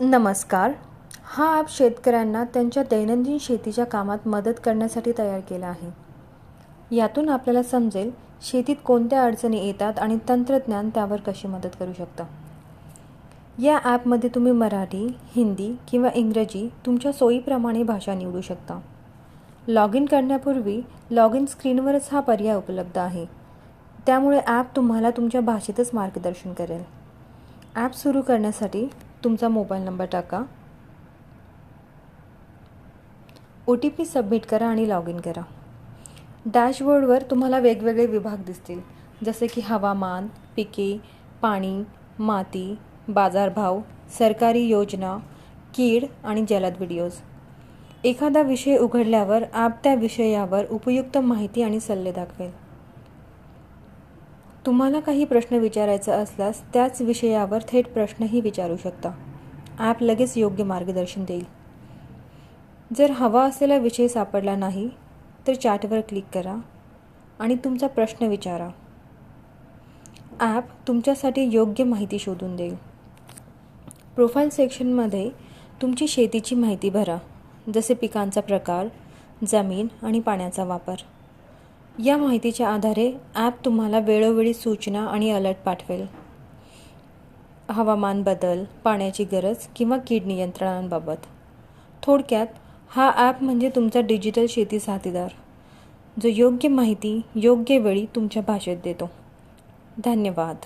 नमस्कार. हा ॲप शेतकऱ्यांना त्यांच्या दैनंदिन शेतीच्या कामात मदत करण्यासाठी तयार केला आहे. यातून आपल्याला समजेल शेतीत कोणत्या अडचणी येतात आणि तंत्रज्ञान त्यावर कशी मदत करू शकतं. या ॲपमध्ये तुम्ही मराठी, हिंदी किंवा इंग्रजी तुमच्या सोयीप्रमाणे भाषा निवडू शकता. लॉग इन करण्यापूर्वी लॉग इन स्क्रीनवरच हा पर्याय उपलब्ध आहे. त्यामुळे ॲप तुम्हाला तुमच्या भाषेतच मार्गदर्शन करेल. ॲप सुरू करण्यासाठी तुमचा मोबाईल नंबर टाका, OTP सबमिट करा आणि लॉग इन करा. डॅशबोर्डवर तुम्हाला वेगवेगळे विभाग दिसतील, जसे की हवामान, पिके, पाणी, माती, बाजारभाव, सरकारी योजना, कीड आणि जलद व्हिडिओज. एखादा विषय उघडल्यावर ॲप त्या विषयावर उपयुक्त माहिती आणि सल्ले दाखवेल. तुम्हाला काही प्रश्न विचारायचा असल्यास त्याच विषयावर थेट प्रश्नही विचारू शकता. ॲप लगेच योग्य मार्गदर्शन देईल. जर हवा असलेला विषय सापडला नाही तर चॅटवर क्लिक करा आणि तुमचा प्रश्न विचारा. ॲप तुमच्यासाठी योग्य माहिती शोधून देईल. प्रोफाईल सेक्शनमध्ये तुमची शेतीची माहिती भरा, जसे पिकांचा प्रकार, जमीन आणि पाण्याचा वापर. या माहितीच्या आधारे ॲप तुम्हाला वेळोवेळी सूचना आणि अलर्ट पाठवेल. हवामान बदल, पाण्याची गरज किंवा कीड नियंत्रणांबाबत. थोडक्यात हा ॲप म्हणजे तुमचा डिजिटल शेती साथीदार, जो योग्य माहिती योग्य वेळी तुमच्या भाषेत देतो. धन्यवाद.